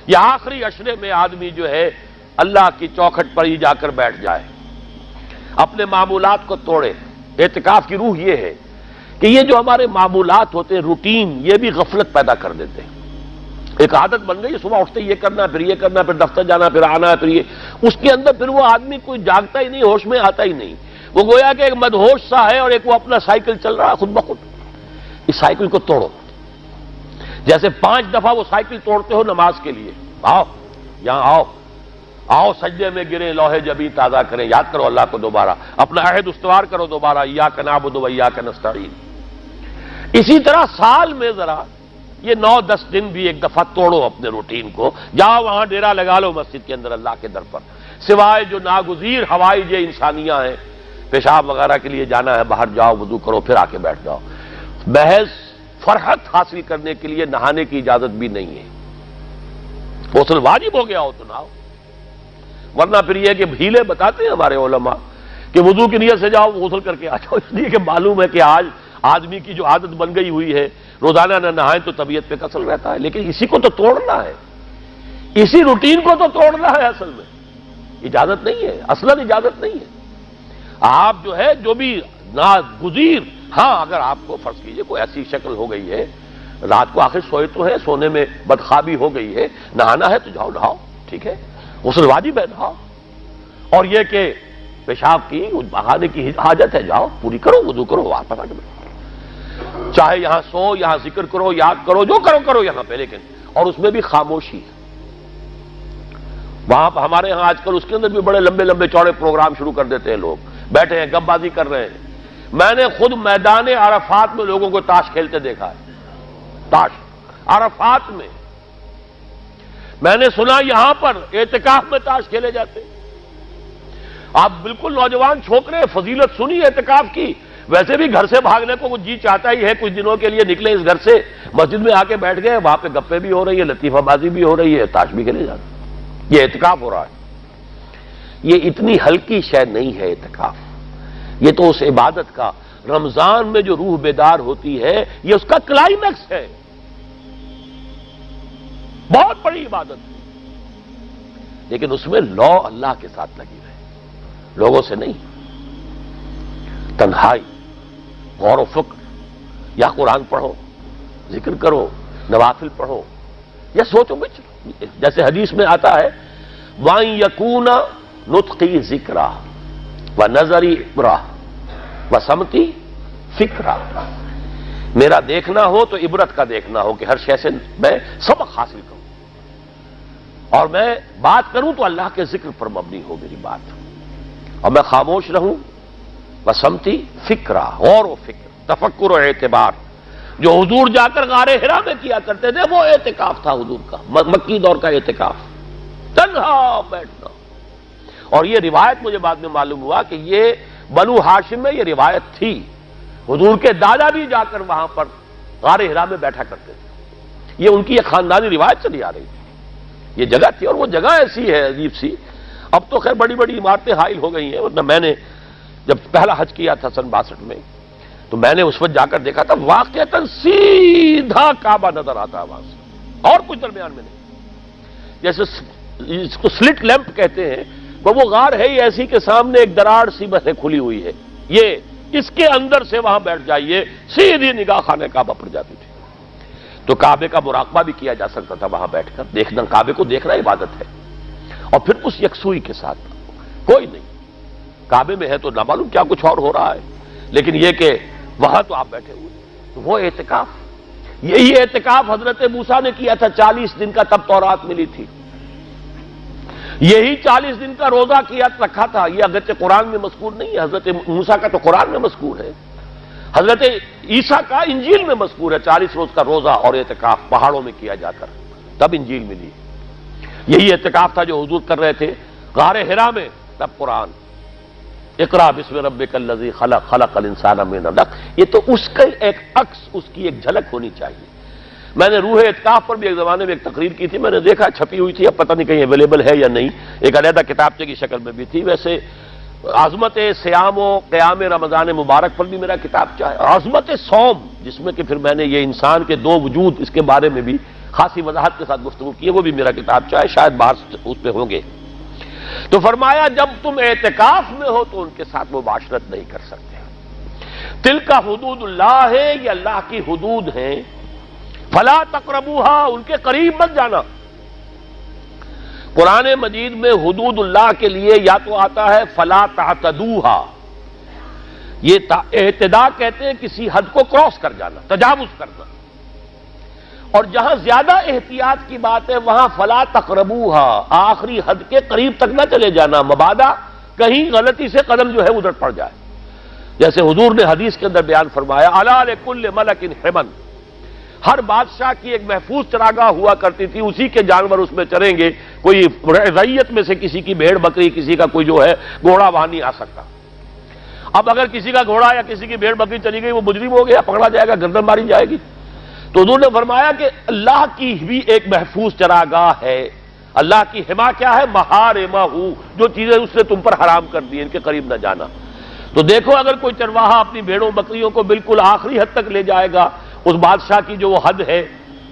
یہ آخری عشرے میں آدمی جو ہے اللہ کی چوکھٹ پر ہی جا کر بیٹھ جائے، اپنے معمولات کو توڑے۔ اعتکاف کی روح یہ ہے کہ یہ جو ہمارے معمولات ہوتے ہیں، روٹین، یہ بھی غفلت پیدا کر دیتے ہیں۔ ایک عادت بن گئی، صبح اٹھتے یہ کرنا، پھر یہ کرنا، پھر دفتر جانا، پھر آنا، پھر یہ، اس کے اندر پھر وہ آدمی کوئی جاگتا ہی نہیں، ہوش میں آتا ہی نہیں، وہ گویا کہ ایک مدہوش سا ہے اور ایک وہ اپنا سائیکل چل رہا ہے خود بخود۔ اس سائیکل کو توڑو، جیسے 5 دفعہ وہ سائیکل توڑتے ہو نماز کے لیے۔ آؤ یہاں آؤ، آؤ سجدے میں گریں، لوح جبیں تازہ کریں، یاد کرو اللہ کو دوبارہ، اپنا عہد استوار کرو دوبارہ، ایاک نعبد و ایاک نستعین۔ اسی طرح سال میں ذرا یہ 9-10 دن بھی ایک دفعہ توڑو اپنے روٹین کو، جاؤ وہاں ڈیرا لگا لو مسجد کے اندر اللہ کے در پر، سوائے جو ناگزیر ہوائج انسانیاں ہیں، پیشاب وغیرہ کے لیے جانا ہے باہر جاؤ، وضو کرو، پھر آ کے بیٹھ جاؤ۔ محض فرحت حاصل کرنے کے لیے نہانے کی اجازت بھی نہیں ہے۔ غسل واجب ہو گیا ہو تو نہاؤ، ورنہ پھر یہ کہ ہیلے بتاتے ہیں ہمارے علماء کہ وضو کی نیت سے جاؤ غسل کر کے آ جاؤ، اس لیے کہ معلوم ہے کہ آج آدمی کی جو عادت بن گئی ہوئی ہے روزانہ نہ نہائیں تو طبیعت پہ کسل رہتا ہے، لیکن اسی کو تو توڑنا ہے، اسی روٹین کو تو توڑنا ہے۔ اصل میں اجازت نہیں ہے، اصلاً اجازت نہیں ہے۔ آپ جو ہے جو بھی ناگزیر، ہاں اگر آپ کو فرض کیجئے کوئی ایسی شکل ہو گئی ہے، رات کو آخر سوئے تو ہے، سونے میں بدخوابی ہو گئی ہے، نہانا ہے تو جاؤ نہاؤ، ٹھیک ہے، غسل واجب ہے، نہاؤ۔ اور یہ کہ پیشاب کی بہانے کی حاجت ہے، جاؤ پوری کرو، وضو کرو، واپس آ کے بیٹھو۔ چاہے یہاں سو، یہاں ذکر کرو، یاد کرو، جو کرو کرو یہاں پہ، لیکن اور اس میں بھی خاموشی ہے۔ وہاں پہ ہمارے ہاں آج کل اس کے اندر بھی بڑے لمبے لمبے چوڑے پروگرام شروع کر دیتے ہیں، لوگ بیٹھے ہیں گپ بازی کر رہے ہیں۔ میں نے خود میدان عرفات میں لوگوں کو تاش کھیلتے دیکھا ہے، تاش عرفات میں۔ میں نے سنا یہاں پر اعتکاف میں تاش کھیلے جاتے۔ آپ بالکل نوجوان چھوکرے، فضیلت سنی اعتکاف کی، ویسے بھی گھر سے بھاگنے کو وہ جی چاہتا ہی ہے، کچھ دنوں کے لیے نکلے اس گھر سے، مسجد میں آ کے بیٹھ گئے، وہاں پہ گپے بھی ہو رہی ہے، لطیفہ بازی بھی ہو رہی ہے، تاش بھی کھیلے جاتے، یہ اعتکاف ہو رہا ہے۔ یہ اتنی ہلکی شے نہیں ہے اعتکاف، یہ تو اس عبادت کا، رمضان میں جو روح بیدار ہوتی ہے یہ اس کا کلائمیکس ہے، بہت بڑی عبادت ہے، لیکن اس میں لو اللہ کے ساتھ لگی رہے، لوگوں سے نہیں، تنہائی، غور و فکر، یا قرآن پڑھو، ذکر کرو، نوافل پڑھو، یا سوچو بچ، جیسے حدیث میں آتا ہے وَأَن يَكُونَ نُطْقِي ذِكْرًا وَنَظَرِي عِبْرَةً وَسَمْتِي فِكْرًا، میرا دیکھنا ہو تو عبرت کا دیکھنا ہو کہ ہر شے سے میں سبق حاصل کروں، اور میں بات کروں تو اللہ کے ذکر پر مبنی ہو میری بات، اور میں خاموش رہوں، وَسَمْتِي فِكْرًا، غور و فکر، تفکر و اعتبار، جو حضور جا کر غار حرا میں کیا کرتے تھے وہ اعتکاف تھا حضور کا، مکی دور کا اعتکاف، تنہا بیٹھنا۔ اور یہ روایت مجھے بعد میں معلوم ہوا کہ یہ بنو ہاشم میں یہ روایت تھی، حضور کے دادا بھی جا کر وہاں پر غار حرا میں بیٹھا کرتے تھے، یہ ان کی ایک خاندانی روایت چلی آ رہی تھی، یہ جگہ تھی، اور وہ جگہ ایسی ہے عجیب سی، اب تو خیر بڑی بڑی عمارتیں حائل ہو گئی ہیں، ورنہ میں نے جب پہلا حج کیا تھا سن 62 میں، تو میں نے اس وقت جا کر دیکھا تھا، واقعتاً سیدھا کعبہ نظر آتا ہے وہاں سے، اور کچھ درمیان میں نہیں، جیسے اس کو سلٹ لیمپ کہتے ہیں، وہ غار ہے ہی ایسی کہ سامنے ایک دراڑ سی بس کھلی ہوئی ہے، یہ اس کے اندر سے وہاں بیٹھ جائیے، سیدھی نگاہ خانہ کعبہ پڑ جاتی تھی، تو کعبے کا مراقبہ بھی کیا جا سکتا تھا وہاں بیٹھ کر، دیکھنا، کعبے کو دیکھنا عبادت ہے، اور پھر اس یکسوئی کے ساتھ کوئی نہیں، کعبے میں ہے تو نہ معلوم کیا کچھ اور ہو رہا ہے، لیکن یہ کہ وہاں تو آپ بیٹھے ہوئے، تو وہ اعتکاف، یہی اعتکاف حضرت موسیٰ نے کیا تھا 40 دن کا، تب تورات ملی تھی، یہی 40 دن کا روزہ کیا رکھا تھا، یہ اگرچہ قرآن میں مذکور نہیں ہے، حضرت موسیٰ کا تو قرآن میں مذکور ہے، حضرت عیسیٰ کا انجیل میں مذکور ہے، 40 روز کا روزہ اور اعتکاف پہاڑوں میں کیا جا کر، تب انجیل ملی، یہی اعتکاف تھا جو حضور کر رہے تھے غار حرا میں، تب قرآن، اقرأ بسم ربک الذی خلق، خلق الانسان من علق، یہ تو اس کا ایک عکس، اس کی ایک جھلک ہونی چاہیے۔ میں نے روح اعتکاف پر بھی ایک زمانے میں ایک تقریر کی تھی، میں نے دیکھا چھپی ہوئی تھی، اب پتہ نہیں کہیں اویلیبل ہے یا نہیں، ایک علیحدہ کتابچے کی شکل میں بھی تھی، ویسے عظمت سیام و قیام رمضان مبارک پر بھی میرا کتابچہ ہے، عظمت صوم، جس میں کہ پھر میں نے یہ انسان کے 2 وجود، اس کے بارے میں بھی خاصی وضاحت کے ساتھ گفتگو کی ہے، وہ بھی میرا کتاب چاہے شاید باہر اس پہ ہوں گے۔ تو فرمایا جب تم اعتکاف میں ہو تو ان کے ساتھ مباشرت نہیں کر سکتے۔ تلک حدود اللہ ہے، یہ اللہ کی حدود ہیں، فلا تقربوها، ان کے قریب مت جانا۔ قرآن مجید میں حدود اللہ کے لیے یا تو آتا ہے فلا تعتدوها، یہ اعتداء کہتے ہیں کسی حد کو کراس کر جانا، تجاوز کرنا، اور جہاں زیادہ احتیاط کی بات ہے وہاں فلا تقربوها، آخری حد کے قریب تک نہ چلے جانا، مبادا کہیں غلطی سے قدم جو ہے ادھر پڑ جائے۔ جیسے حضور نے حدیث کے اندر بیان فرمایا الا لکل ملک حمن، ہر بادشاہ کی ایک محفوظ چراگاہ ہوا کرتی تھی، اسی کے جانور اس میں چریں گے، کوئی رعیت میں سے کسی کی بھیڑ بکری، کسی کا کوئی جو ہے گھوڑا وہاں نہیں آ سکتا۔ اب اگر کسی کا گھوڑا یا کسی کی بھیڑ بکری چلی گئی، وہ مجرم ہو گیا، پکڑا جائے گا، گردن ماری جائے گی۔ تو حضور نے فرمایا کہ اللہ کی بھی ایک محفوظ چراگاہ ہے، اللہ کی حما کیا ہے؟ محارمہ، جو چیزیں اس نے تم پر حرام کر دی، ان کے قریب نہ جانا۔ تو دیکھو اگر کوئی چرواہا اپنی بھیڑوں بکریوں کو بالکل آخری حد تک لے جائے گا، اس بادشاہ کی جو وہ حد ہے،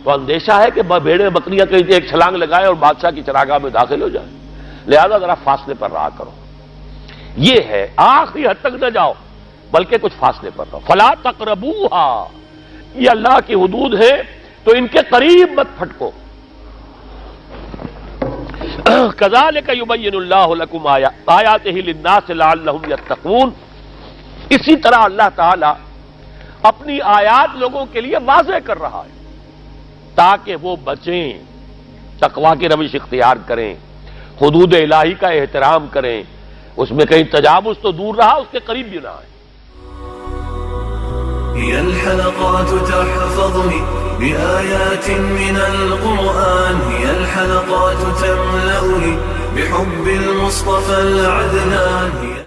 تو اندیشہ ہے کہ بھیڑیں بکریاں کہیں ایک چھلانگ لگائے اور بادشاہ کی چراگاہ میں داخل ہو جائے، لہذا ذرا فاصلے پر رہا کرو۔ یہ ہے آخری حد تک نہ جاؤ بلکہ کچھ فاصلے پر رہو۔ فلا تقربوها، یہ اللہ کی حدود ہے تو ان کے قریب مت پھٹکو۔ کذالک یبین اللہ لکم آیاتہ للناس لعلہم یتقون، اسی طرح اللہ تعالی اپنی آیات لوگوں کے لیے واضح کر رہا ہے تاکہ وہ بچیں، تقویٰ کی روش اختیار کریں، حدود الہی کا احترام کریں، اس میں کہیں تجاوز تو دور رہا، اس کے قریب بھی نہ آئے۔ هي الحلقات تحفظني بآيات من القرآن، هي الحلقات تملأني بحب المصطفى العدنان.